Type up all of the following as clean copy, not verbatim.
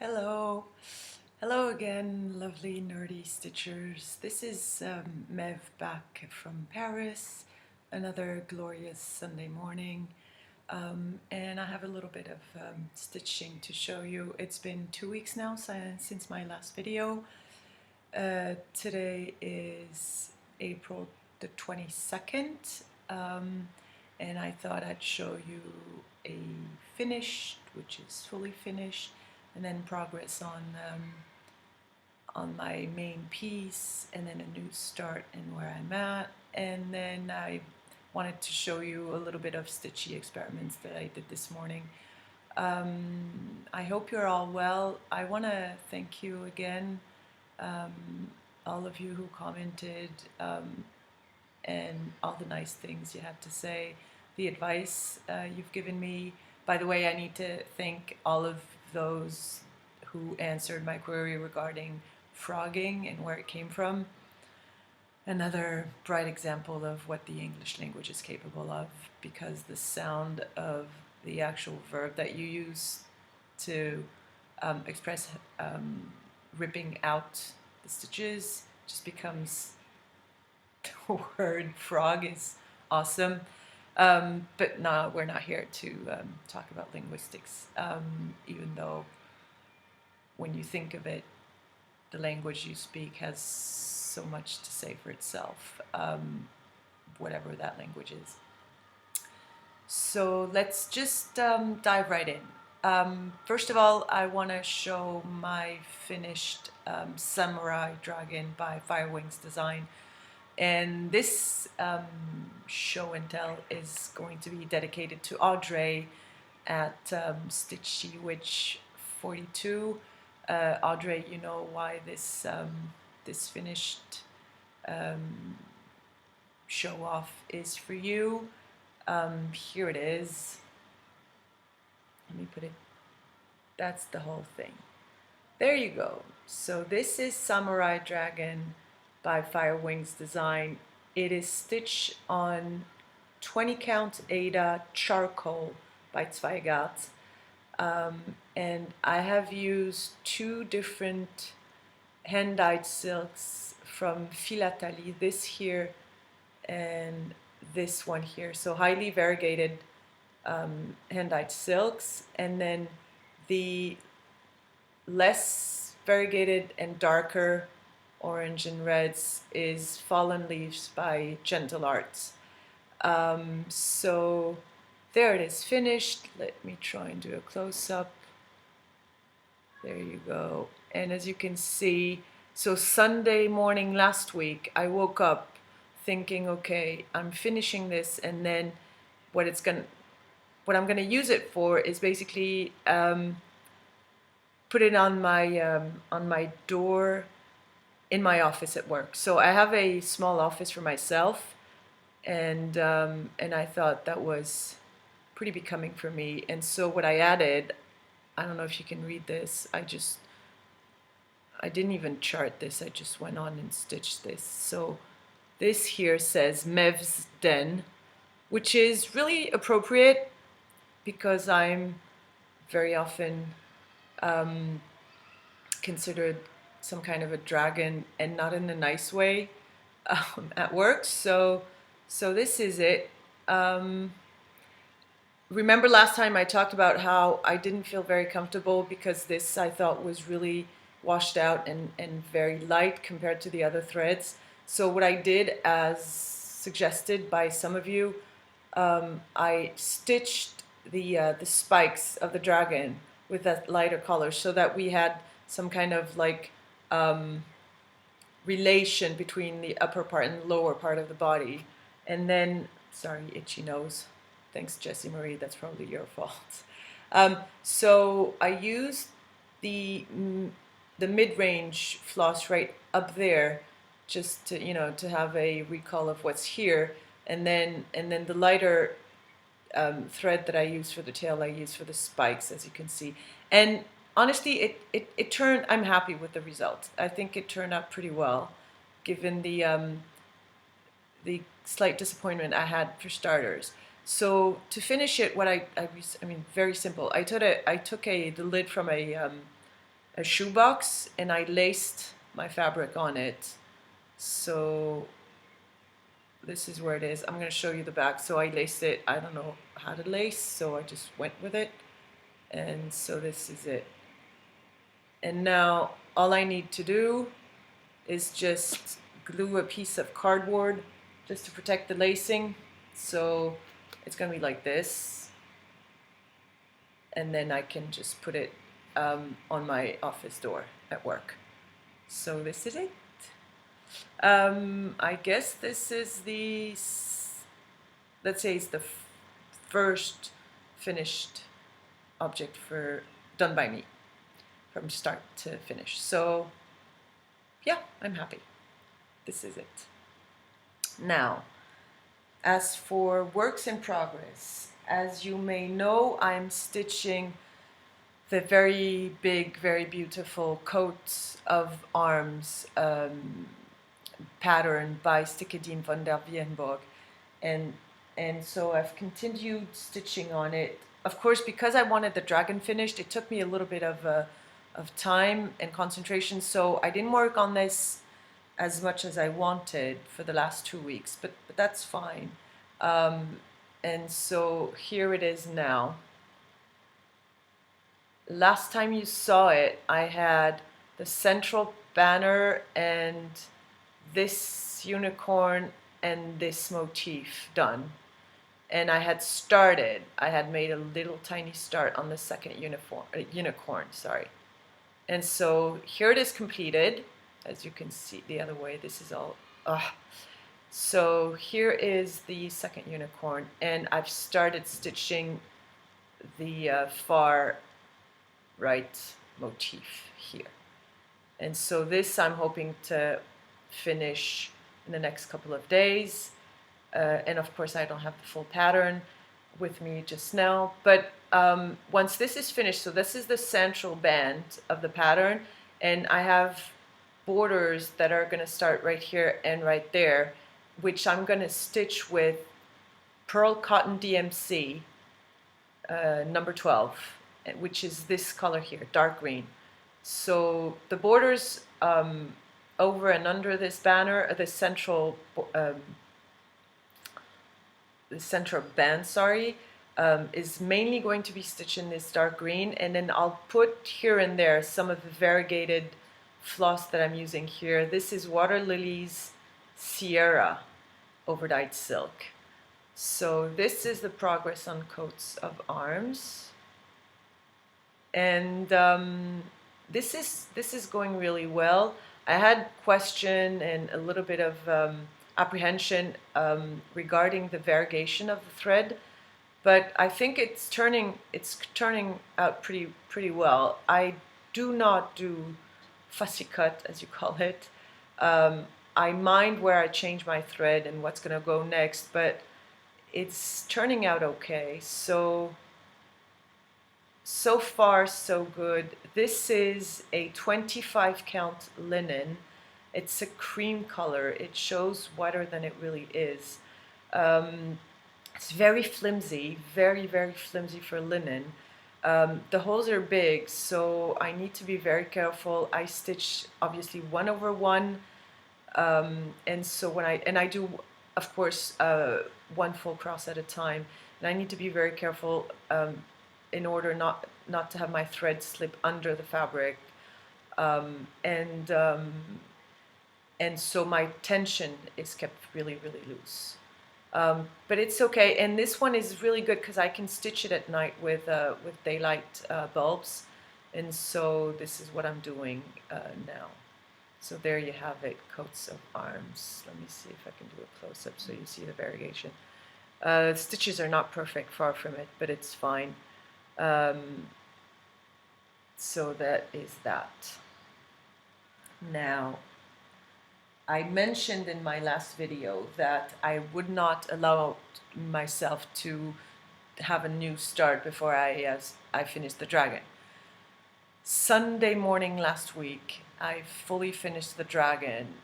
Hello. Hello again, lovely nerdy stitchers. This is Mev back from Paris, another glorious Sunday morning. And I have a little bit of stitching to show you. It's been 2 weeks now since my last video. Today is April the 22nd, and I thought I'd show you a finished, which is fully finished, and then progress on my main piece, and then a new start and where I'm at. And then I wanted to show you a little bit of stitchy experiments that I did this morning. I hope you're all well. I want to thank you again, all of you who commented, and all the nice things you had to say, the advice you've given me. By the way, I need to thank all of those who answered my query regarding frogging and where it came from. Another bright example of what the English language is capable of, because the sound of the actual verb that you use to express ripping out the stitches just becomes the word frog is awesome. But no, we're not here to talk about linguistics, even though when you think of it, the language you speak has so much to say for itself, whatever that language is. So let's just dive right in. First of all, I want to show my finished Samurai Dragon by Firewings Design. And this show and tell is going to be dedicated to Audrey at Stitchy Witch 42. Audrey, you know why this this finished show off is for you. Here it is. Let me put it. That's the whole thing. There you go. So this is Samurai Dragon by Firewings Design. It is stitched on 20 count Ada charcoal by Zweigart. And I have used two different hand-dyed silks from Philately, this here and this one here. So highly variegated hand-dyed silks, and then the less variegated and darker orange and reds is Fallen Leaves by Gentle Arts. So there it is finished. Let me try and do a close-up. There you go. And as you can see, so Sunday morning last week, I woke up thinking, okay, I'm finishing this, and then what I'm gonna use it for is basically put it on my door in my office at work. So I have a small office for myself, and I thought that was pretty becoming for me. And so what I added, I don't know if you can read this, I didn't even chart this, I just went on and stitched this. So this here says Mev's Den, which is really appropriate because I'm very often considered some kind of a dragon, and not in a nice way, at work. So this is it. Remember last time I talked about how I didn't feel very comfortable because this I thought was really washed out and very light compared to the other threads. So what I did, as suggested by some of you, I stitched the spikes of the dragon with that lighter color so that we had some kind of like relation between the upper part and the lower part of the body. And then, sorry, itchy nose. Thanks, Jessie Marie, that's probably your fault. So I used the mid-range floss right up there, just to, you know, to have a recall of what's here, and then the lighter thread that I use for the tail, I use for the spikes, as you can see. And honestly, it turned. I'm happy with the result. I think it turned out pretty well, given the slight disappointment I had for starters. So to finish it, what I mean, very simple. I took the lid from a a shoebox, and I laced my fabric on it. So this is where it is. I'm going to show you the back. So I laced it. I don't know how to lace, so I just went with it. And so this is it. And now all I need to do is just glue a piece of cardboard just to protect the lacing. So it's going to be like this. And then I can just put it on my office door at work. So this is it. I guess this is the, let's say it's the first finished object done by me from start to finish. So yeah, I'm happy. This is it. Now, as for works in progress, as you may know, I'm stitching the very big, very beautiful coats of arms pattern by Stickerdien van der Vienborg, and so I've continued stitching on it. Of course, because I wanted the dragon finished, it took me a little bit of time and concentration, so I didn't work on this as much as I wanted for the last 2 weeks, but that's fine. And so here it is now. Last time you saw it, I had the central banner and this unicorn and this motif done. And I had made a little tiny start on the second unicorn, sorry. And so here it is completed. As you can see the other way, this is all, So here is the second unicorn, and I've started stitching the far right motif here. And so this I'm hoping to finish in the next couple of days. And of course I don't have the full pattern with me just now, but once this is finished, so this is the central band of the pattern, and I have borders that are going to start right here and right there, which I'm going to stitch with Pearl Cotton DMC number 12, which is this color here, dark green. So the borders over and under this banner, the central band, is mainly going to be stitched in this dark green, and then I'll put here and there some of the variegated floss that I'm using here. This is Water Lily's Sierra overdyed silk. So this is the progress on coats of arms, and this is going really well. I had question and a little bit of apprehension regarding the variegation of the thread, but I think it's turning out pretty well. I do not do fussy cut, as you call it. I mind where I change my thread and what's going to go next, but it's turning out okay. So far so good. This is a 25 count linen. It's a cream color. It shows whiter than it really is. It's very flimsy, very, very flimsy for linen. The holes are big, so I need to be very careful. I stitch obviously 1/1, and so when I do, of course, one full cross at a time, and I need to be very careful in order not to have my thread slip under the fabric, and so my tension is kept really, really loose. But it's okay, and this one is really good because I can stitch it at night with daylight bulbs, and so this is what I'm doing now. So there you have it, coats of arms. Let me see if I can do a close-up so you see the variegation. Stitches are not perfect, far from it, but it's fine. So that is that. Now, I mentioned in my last video that I would not allow myself to have a new start before I finish the dragon. Sunday morning last week, I fully finished the dragon,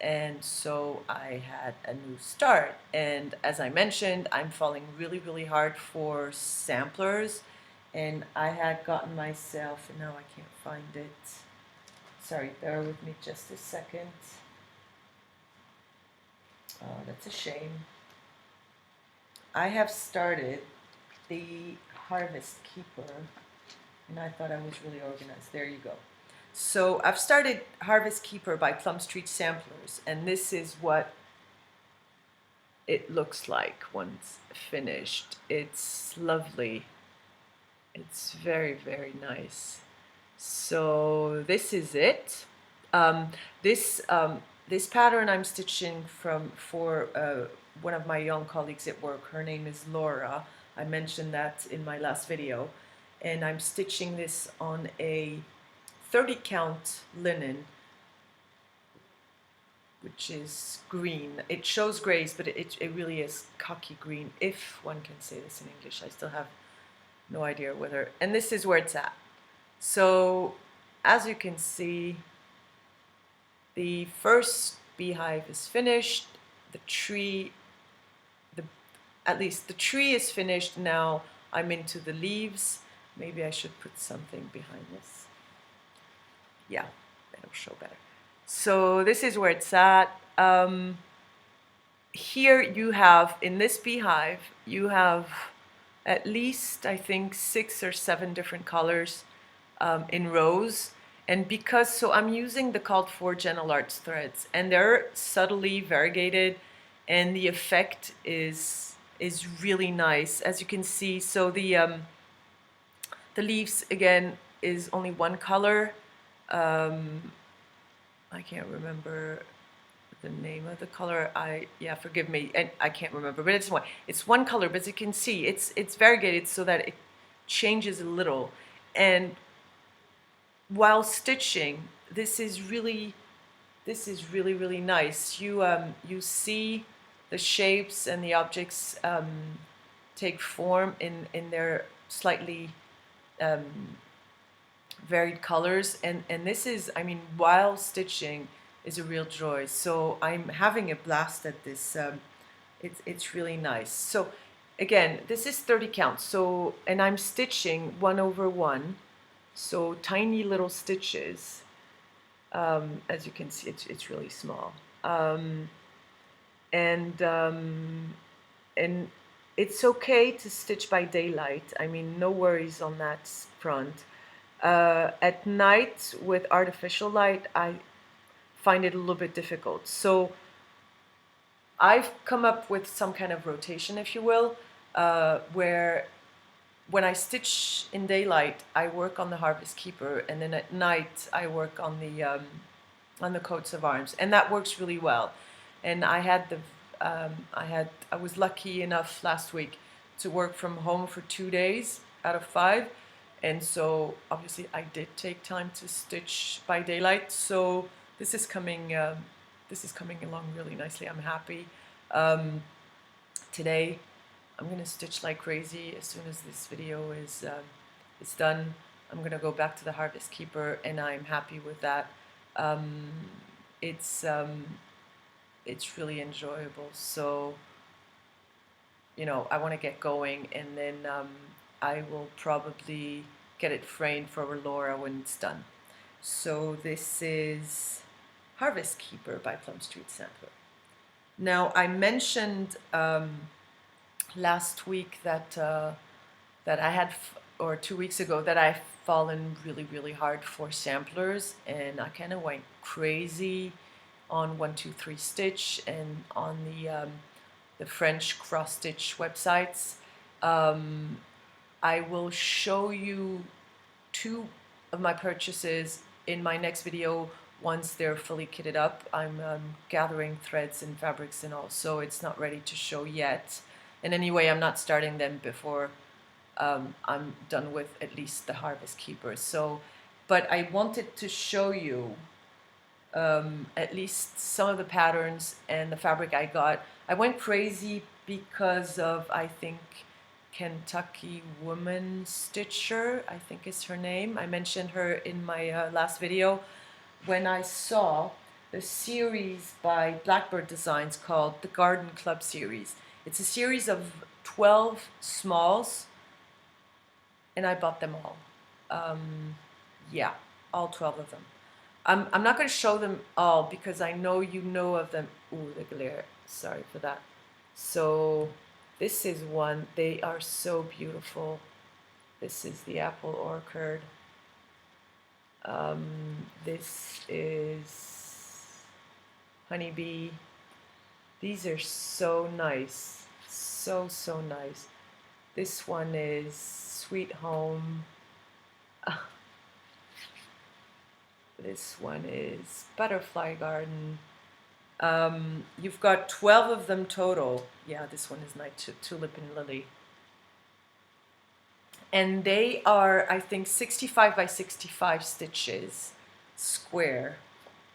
and so I had a new start. And as I mentioned, I'm falling really, really hard for samplers and I had gotten myself, and now I can't find it. Sorry, bear with me just a second. Oh, that's a shame. I have started the Harvest Keeper, and I thought I was really organized. There you go. So I've started Harvest Keeper by Plum Street Samplers, and this is what it looks like once finished. It's lovely. It's very, very nice. So this is it. Um, this this pattern I'm stitching for one of my young colleagues at work. Her name is Laura. I mentioned that in my last video, and I'm stitching this on a 30 count linen, which is green. It shows grays, but it really is khaki green, if one can say this in English. I still have no idea whether, and this is where it's at. So as you can see, the first beehive is finished. The tree, at least the tree is finished. Now I'm into the leaves. Maybe I should put something behind this. Yeah, it'll show better. So this is where it's at. Here you have, in this beehive, you have at least, I think, 6 or 7 different colors in rows. And because, so I'm using the called for Gentle Arts threads, and they're subtly variegated, and the effect is really nice, as you can see. So the leaves, again, is only one color. I can't remember the name of the color. Yeah, forgive me, and I can't remember, but it's one color. But as you can see, it's variegated so that it changes a little. And while stitching, this is really nice. You see the shapes and the objects take form in their slightly varied colors, and this is, I mean, while stitching is a real joy. So I'm having a blast at this. It's really nice. So again, this is 30 count. So, and I'm stitching 1 over 1, so tiny little stitches. As you can see, it's really small. And it's okay to stitch by daylight. I mean, no worries on that front. At night with artificial light, I find it a little bit difficult. So I've come up with some kind of rotation, if you will, where when I stitch in daylight, I work on the Harvest Keeper, and then at night I work on the coats of arms, and that works really well. And I was lucky enough last week to work from home for 2 days out of 5, and so obviously I did take time to stitch by daylight. So this is coming along really nicely. I'm happy. Today I'm gonna stitch like crazy. As soon as this video is done, I'm gonna go back to the Harvest Keeper, and I'm happy with that. It's really enjoyable. So, you know, I want to get going, and then I will probably get it framed for Laura when it's done. So this is Harvest Keeper by Plum Street Sampler. Now, I mentioned last week that I had, or 2 weeks ago, that I've fallen really hard for samplers, and I kind of went crazy on 1, 2, 3 Stitch and on the French cross stitch websites. I will show you 2 of my purchases in my next video once they're fully kitted up. I'm gathering threads and fabrics and all, so it's not ready to show yet. And anyway, I'm not starting them before I'm done with at least the Harvest Keeper. So, but I wanted to show you at least some of the patterns and the fabric I got. I went crazy because of, I think, Kentucky Woman Stitcher, I think is her name. I mentioned her in my last video. When I saw the series by Blackbird Designs called the Garden Club series. It's a series of 12 smalls, and I bought them all. Yeah, all 12 of them. I'm not going to show them all because I know you know of them. Ooh, the glare. Sorry for that. So this is one. They are so beautiful. This is the apple orchard. This is honeybee. These are so nice. So, so nice. This one is sweet home. This one is butterfly garden. You've got 12 of them total. Yeah, this one is night tulip and lily. And they are, I think, 65 by 65 stitches, square,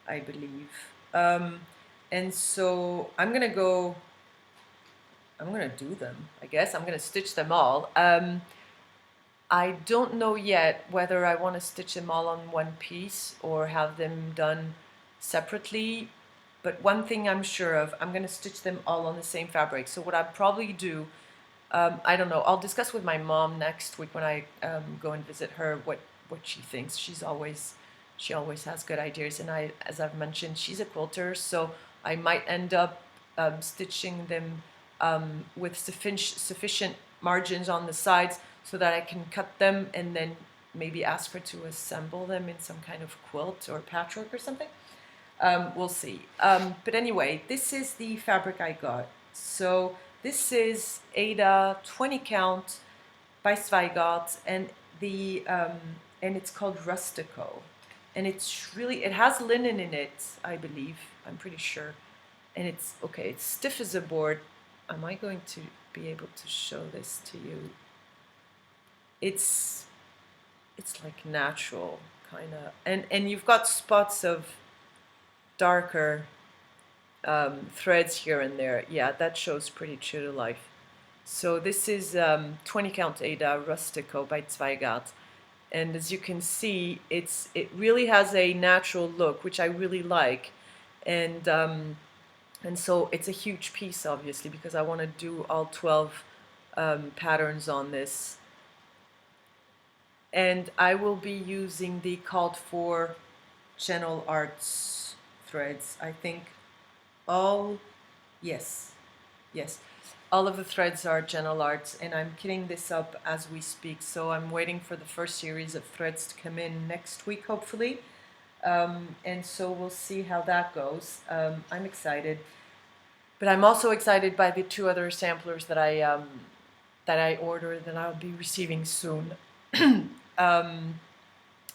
I believe. And so I'm gonna do them, I guess. I'm gonna stitch them all. I don't know yet whether I want to stitch them all on one piece or have them done separately. But one thing I'm sure of, I'm going to stitch them all on the same fabric. So what I'd probably do, I don't know, I'll discuss with my mom next week when I go and visit her what she thinks. She always has good ideas, and as I've mentioned, she's a quilter, so I might end up stitching them with sufficient margins on the sides so that I can cut them and then maybe ask her to assemble them in some kind of quilt or patchwork or something. We'll see. But anyway, this is the fabric I got. So this is Ada 20 count by Zweigart, and and it's called Rustico, and it's really, it has linen in it, I believe. I'm pretty sure, and it's okay. It's stiff as a board. Am I going to be able to show this to you? It's like natural kind of, and you've got spots of darker threads here and there. Yeah, that shows pretty true to life. So this is 20 count Ada Rustico by Zweigart, and as you can see, it really has a natural look, which I really like, and so it's a huge piece, obviously, because I want to do all 12 patterns on this. And I will be using the called for Channel Arts threads. I think yes, all of the threads are Channel Arts, and I'm kitting this up as we speak. So I'm waiting for the first series of threads to come in next week, hopefully. And so we'll see how that goes. I'm excited, but I'm also excited by the 2 other samplers that I ordered that I'll be receiving soon.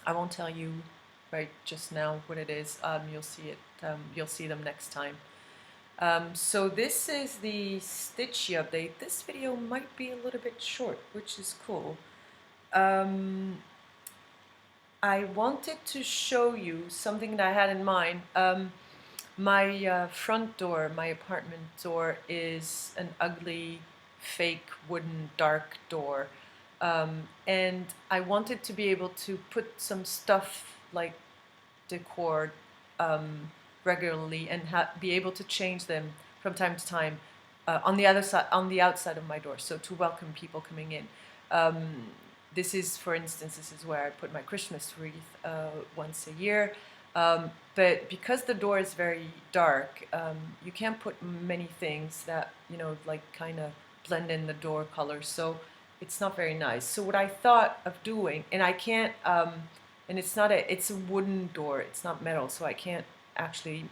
I won't tell you right just now what it is. You'll see it. You'll see them next time. So this is the stitchy update. This video might be a little bit short, which is cool. I wanted to show you something that I had in mind. My front door, my apartment door, is an ugly, fake wooden dark door. And I wanted to be able to put some stuff like decor regularly and be able to change them from time to time on the outside of my door, so to welcome people coming in. This is, for instance, this is where I put my Christmas wreath once a year. But because the door is very dark, you can't put many things that, like kind of blend in the door color. So it's not very nice. So what I thought of doing, and I can't, and it's a wooden door, it's not metal, so I can't actually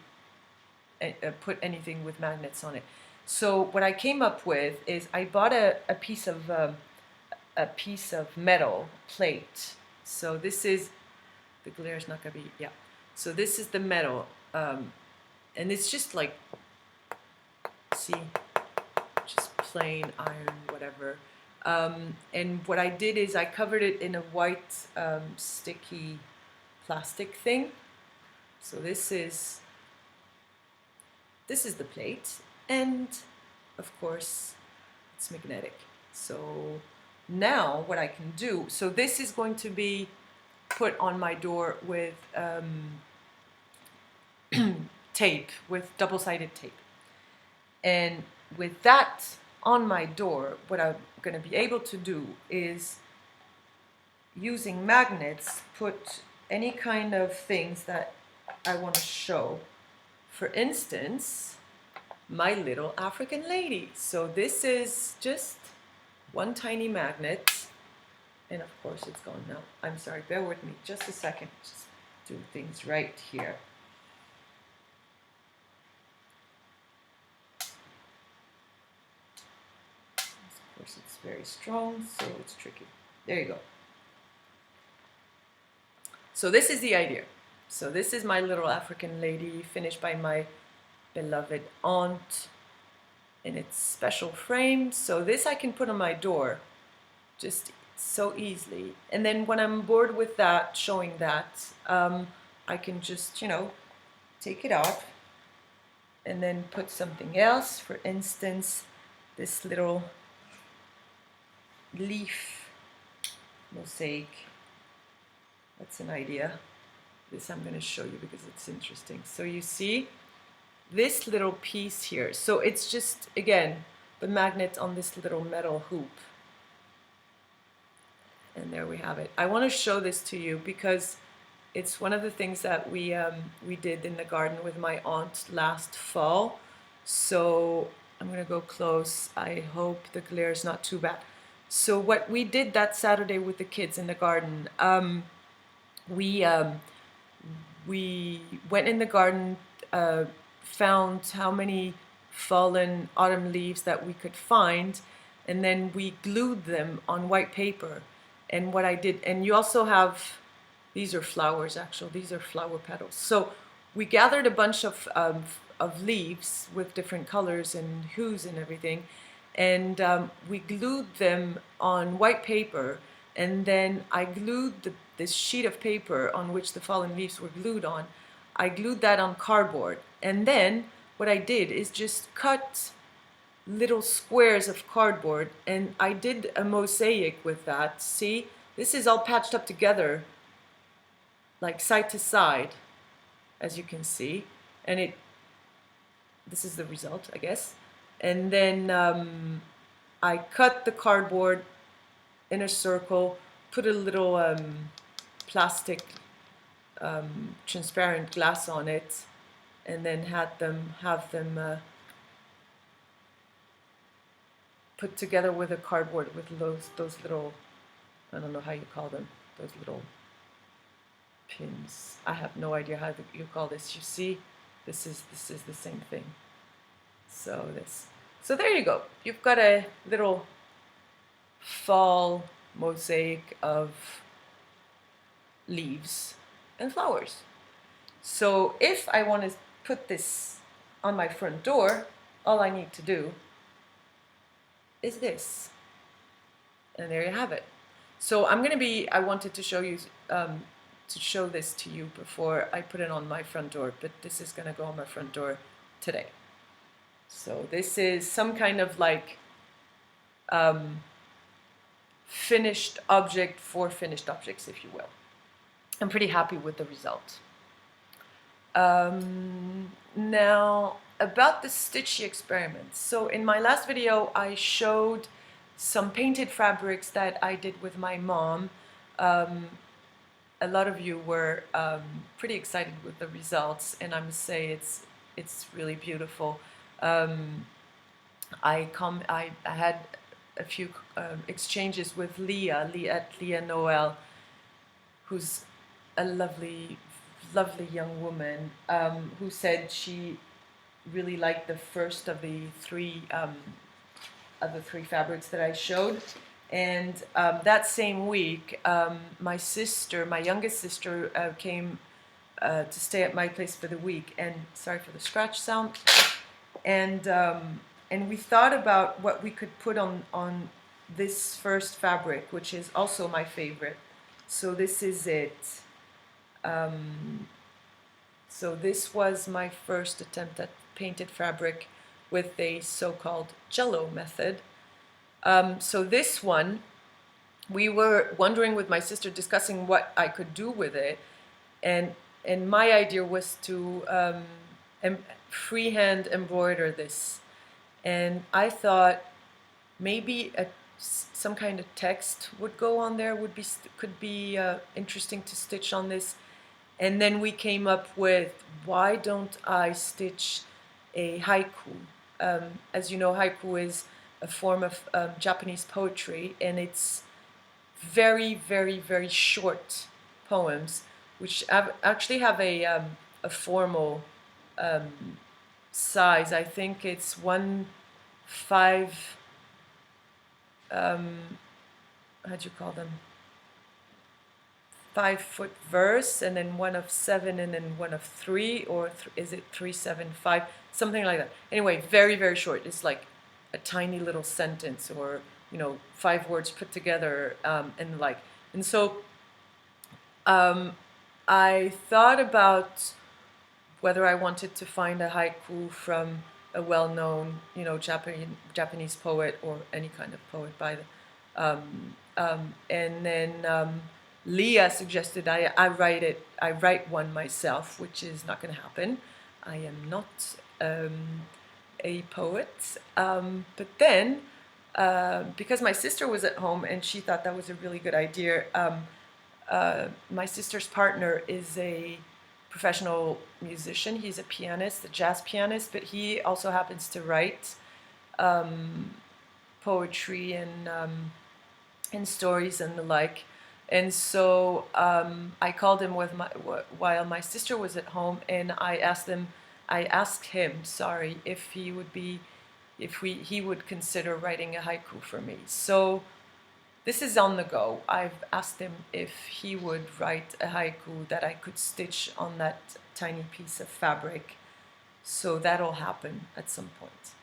put anything with magnets on it. So what I came up with is I bought a piece of metal plate. So this is, the glare is not gonna be, yeah. So this is the metal, and it's just like, see, just plain iron, whatever. And what I did is I covered it in a white sticky plastic thing. So this is the plate, and of course it's magnetic. So now what I can do, so this is going to be put on my door with tape, with double-sided tape. And with that on my door, what I'm going to be able to do is using magnets, put any kind of things that I want to show. For instance, my little African lady. So this is just one tiny magnet, and of course it's gone now. I'm sorry, bear with me just a second. Just do things right here. Of course it's very strong, so it's tricky. There you go. So this is the idea. So this is my little African lady, finished by my beloved aunt in its special frame. So this I can put on my door just so easily. And then when I'm bored with that, showing that, I can just, you know, take it off and then put something else. For instance, this little leaf mosaic. That's an idea. This I'm going to show you because it's interesting. So you see this little piece here. So it's just, again, the magnet on this little metal hoop. And there we have it. I want to show this to you because it's one of the things that we did in the garden with my aunt last fall. So I'm going to go close. I hope the glare is not too bad. So what we did that Saturday with the kids in the garden, we went in the garden, found how many fallen autumn leaves that we could find, and then we glued them on white paper. And what I did, and you also have, these are flowers actually, these are flower petals. So we gathered a bunch of leaves with different colors and hues and everything, and we glued them on white paper, and then I glued this sheet of paper on which the fallen leaves were glued on. I glued that on cardboard, and then what I did is just cut little squares of cardboard, and I did a mosaic with that. See, this is all patched up together like side to side, as you can see, and this is the result, I guess. And then I cut the cardboard in a circle, put a little plastic transparent glass on it, and then have them put together with a cardboard with those little, I don't know how you call them, those little pins. I have no idea how you call this. You see, this is the same thing. So there you go. You've got a little fall mosaic of leaves and flowers. So if I want to put this on my front door, all I need to do is this, and there you have it. So I wanted to show you show this to you before I put it on my front door, but this is going to go on my front door today. So this is some kind of like finished object for finished objects, if you will. I'm pretty happy with the result. Now about the stitchy experiments. So in my last video I showed some painted fabrics that I did with my mom. A lot of you were pretty excited with the results, and I must say it's really beautiful. I had a few exchanges with Leah LeahNoel, who's a lovely young woman, who said she really liked the first of the three fabrics that I showed. And that same week, my youngest sister, came to stay at my place for the week. And sorry for the scratch sound. And we thought about what we could put on this first fabric, which is also my favorite. So this is it. So this was my first attempt at painted fabric with a so-called Jello method. So this one, we were wondering with my sister, discussing what I could do with it, and my idea was to freehand embroider this, and I thought maybe some kind of text would go on there, could be interesting to stitch on this. And then we came up with, why don't I stitch a haiku? As you know, haiku is a form of Japanese poetry, and it's very, very, very short poems, which actually have a formal size. I think it's 1/5. How do you call them? 5-foot verse, and then one of 7, and then one of 3, or is it 3-7-5, something like that. Anyway, very, very short. It's like a tiny little sentence, or 5 words put together, and like. And so I thought about whether I wanted to find a haiku from a well-known, Japanese poet, or any kind of poet by the, and then Leah suggested I write one myself, which is not going to happen. I am not a poet, but then because my sister was at home and she thought that was a really good idea. My sister's partner is a professional musician. He's a pianist, a jazz pianist, but he also happens to write poetry and stories and the like. And so I called him while my sister was at home, and I asked him, if he would consider writing a haiku for me. So this is on the go. I've asked him if he would write a haiku that I could stitch on that tiny piece of fabric. So that'll happen at some point.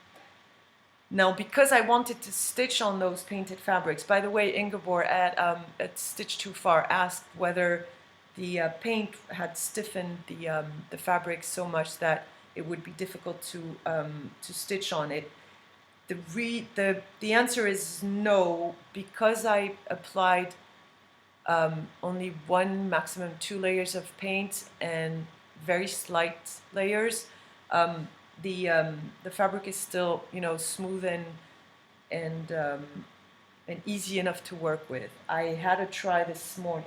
Now, because I wanted to stitch on those painted fabrics, by the way, Ingeborg at Stitch Too Far asked whether the paint had stiffened the fabric so much that it would be difficult to stitch on it. The answer is no, because I applied only 1, maximum 2 layers of paint, and very slight layers. The fabric is still, smooth and easy enough to work with. I had a try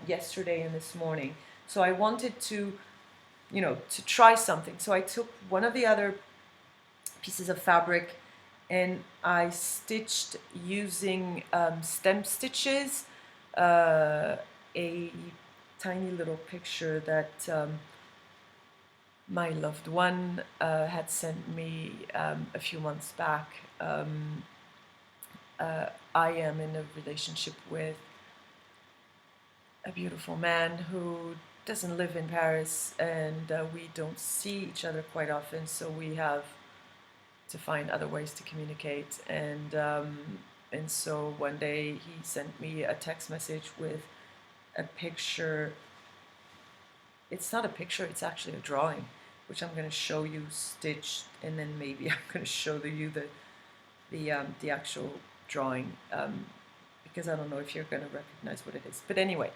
yesterday and this morning, so I wanted to try something. So I took one of the other pieces of fabric and I stitched using stem stitches, a tiny little picture that my loved one had sent me a few months back. I am in a relationship with a beautiful man who doesn't live in Paris, and we don't see each other quite often, so we have to find other ways to communicate. And so one day he sent me a text message with a picture. It's not a picture, it's actually a drawing, which I'm going to show you stitched, and then maybe I'm going to show you the actual drawing, because I don't know if you're going to recognize what it is. But anyway,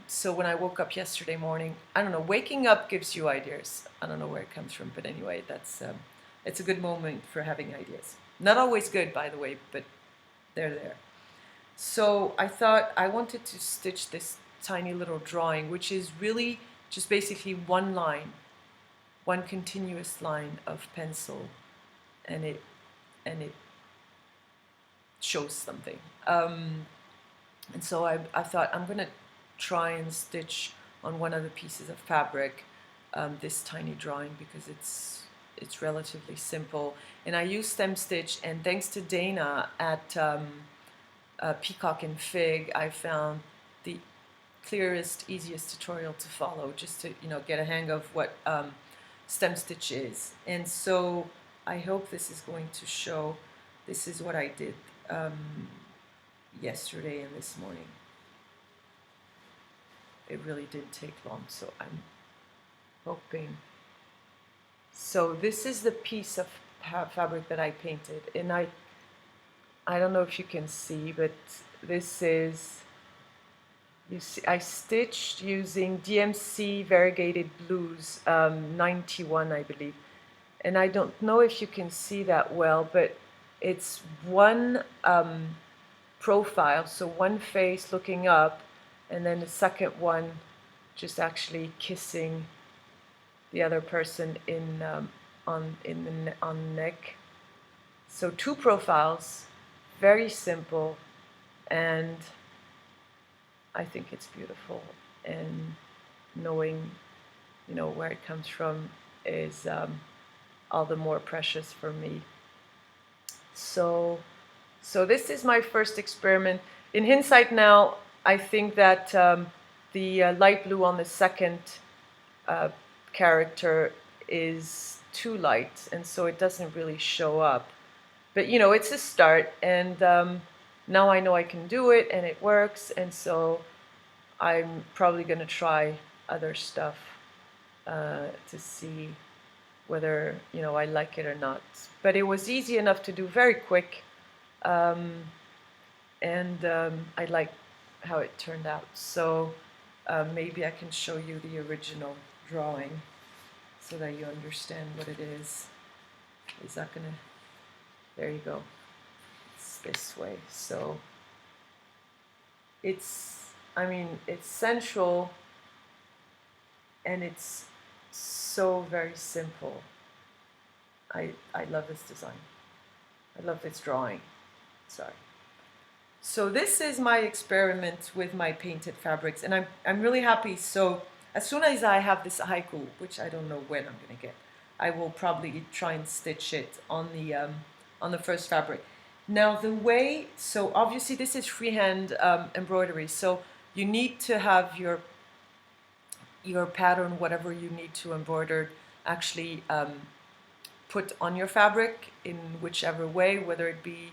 so when I woke up yesterday morning, I don't know, waking up gives you ideas. I don't know where it comes from, but anyway, that's it's a good moment for having ideas. Not always good, by the way, but they're there. So I thought I wanted to stitch this tiny little drawing, which is really just basically one line, one continuous line of pencil, and it shows something. And so I thought I'm going to try and stitch on one of the pieces of fabric this tiny drawing, because it's relatively simple. And I use stem stitch, and thanks to Dena at Peacock and Fig, I found the clearest, easiest tutorial to follow, just to get a hang of what stem stitch is. And so I hope this is going to show. This is what I did yesterday and this morning. It really didn't take long, so I'm hoping. So this is the piece of fabric that I painted, and I don't know if you can see, but this is, you see, I stitched using DMC Variegated Blues 91, I believe. And I don't know if you can see that well, but it's one profile, so one face looking up, and then the second one just actually kissing the other person on the neck. So 2 profiles, very simple, and I think it's beautiful. And knowing, where it comes from is all the more precious for me. So this is my first experiment. In hindsight now, I think that the light blue on the second character is too light, and so it doesn't really show up. But it's a start, and now I know I can do it, and it works, and so I'm probably going to try other stuff to see whether I like it or not. But it was easy enough to do, very quick, and I like how it turned out. So maybe I can show you the original drawing so that you understand what it is. Is that gonna? There you go. It's this way. So it's sensual, and it's so very simple. I love this design. I love this drawing. Sorry. So this is my experiment with my painted fabrics, and I'm really happy. So as soon as I have this haiku, which I don't know when I'm gonna get, I will probably try and stitch it on the first fabric. Now the way, so obviously this is freehand embroidery, so you need to have your pattern, whatever you need to embroider, actually put on your fabric in whichever way, whether it be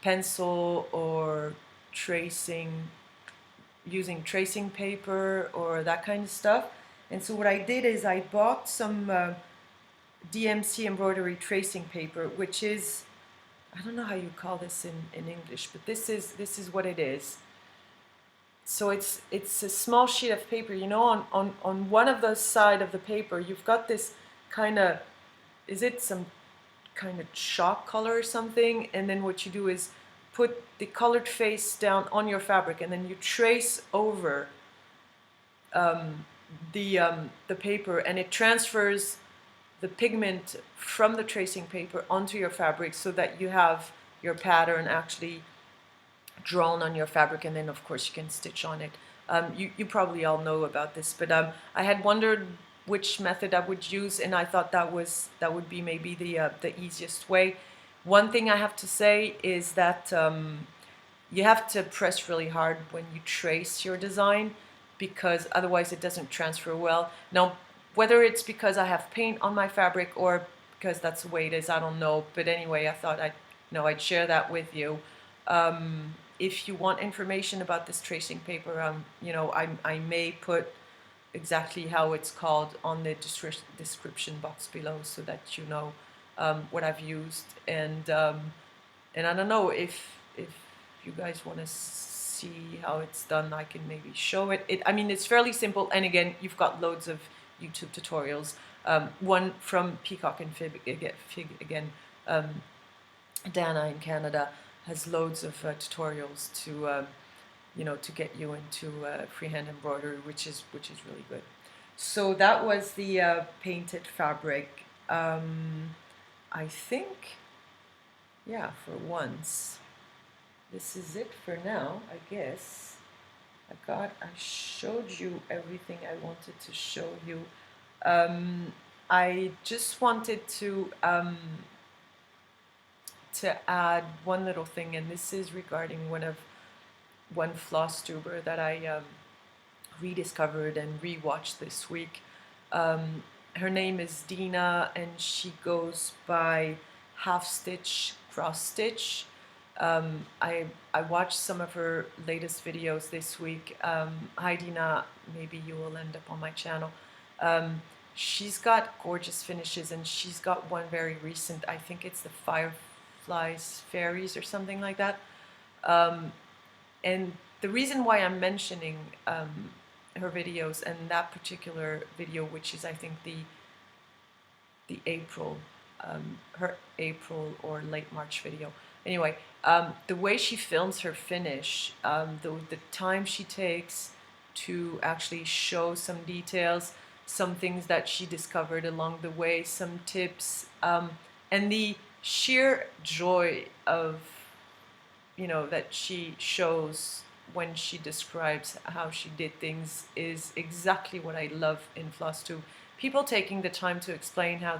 pencil or tracing, using tracing paper or that kind of stuff. And so what I did is I bought some DMC embroidery tracing paper, which is, I don't know how you call this in English, but this is what it is. So it's a small sheet of paper, on one of the side of the paper you've got this kind of, is it some kind of chalk color or something, and then what you do is put the colored face down on your fabric, and then you trace over the paper, and it transfers the pigment from the tracing paper onto your fabric so that you have your pattern actually drawn on your fabric, and then of course you can stitch on it. You probably all know about this, but I had wondered which method I would use, and I thought that would be maybe the easiest way. One thing I have to say is that you have to press really hard when you trace your design, because otherwise it doesn't transfer well. Now, whether it's because I have paint on my fabric or because that's the way it is, I don't know. But anyway, I thought I'd share that with you. If you want information about this tracing paper, I may put exactly how it's called on the description box below, so that you know what I've used. And I don't know if you guys want to see how it's done, I can maybe show it. It's fairly simple, and again, you've got loads of YouTube tutorials. One from Peacock and Fig again. Dena in Canada has loads of tutorials to to get you into freehand embroidery, which is really good. So that was the painted fabric. I think, yeah, for once, this is it for now, I guess. I showed you everything I wanted to show you. I just wanted to add one little thing, and this is regarding one Flosstuber that I rediscovered and rewatched this week. Her name is Dena, and she goes by halfstitch, cross stitch. I watched some of her latest videos this week. Hi Dena, maybe you will end up on my channel. She's got gorgeous finishes, and she's got one very recent. I think it's the Fireflies Fairies or something like that. And the reason why I'm mentioning her videos, and that particular video, which is I think the April, her April or late March video, Anyway, the way she films her finish, the time she takes to actually show some details, some things that she discovered along the way, some tips, and the sheer joy of, that she shows when she describes how she did things is exactly what I love in Flosstube. People taking the time to explain how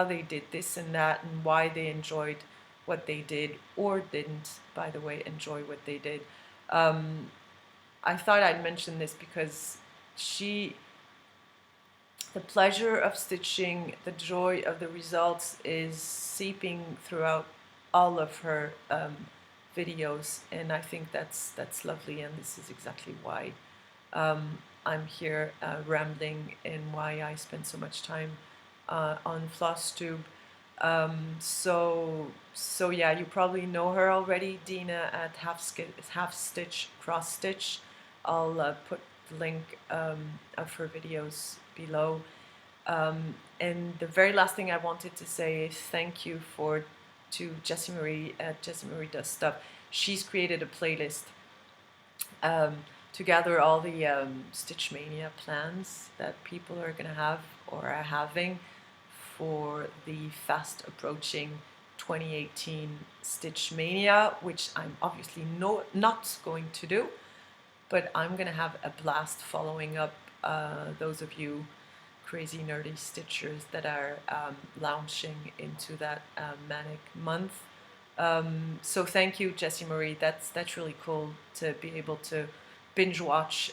they did this and that and why they enjoyed what they did or didn't, by the way, enjoy what they did. I thought I'd mention this because the pleasure of stitching, the joy of the results is seeping throughout all of her videos, and I think that's lovely, and this is exactly why I'm here rambling and why I spend so much time on Flosstube. So yeah, you probably know her already, Dena at halfstitch cross stitch. I'll put the link of her videos below. And the very last thing I wanted to say is thank you to Jessie Marie at Jessie Marie Does Stuff. She's created a playlist to gather all the Stitch Mania plans that people are going to have or are having for the fast approaching 2018 Stitch Mania, which I'm obviously not going to do, but I'm going to have a blast following up those of you crazy nerdy stitchers that are launching into that manic month. So thank you, Jessie Marie. That's really cool to be able to binge watch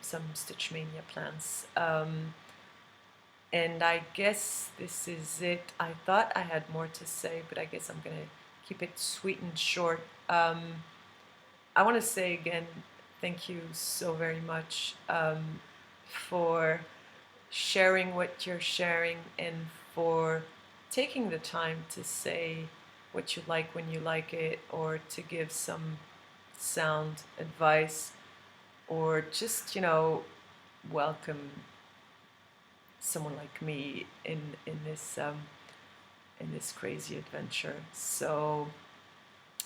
some Stitch Mania plans. And I guess this is it. I thought I had more to say, but I guess I'm going to keep it sweet and short. I want to say again, thank you so very much for sharing what you're sharing and for taking the time to say what you like when you like it, or to give some sound advice, or just, welcome someone like me in this crazy adventure. So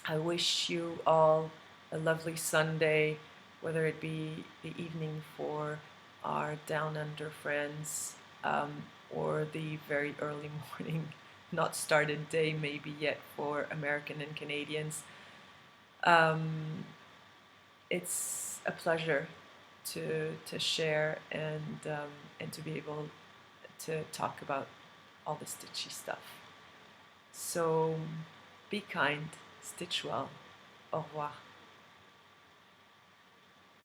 I wish you all a lovely Sunday, whether it be the evening for our down under friends, or the very early morning, not started day maybe yet for American and Canadians. It's a pleasure to share and to be able to talk about all the stitchy stuff. So be kind, stitch well, au revoir.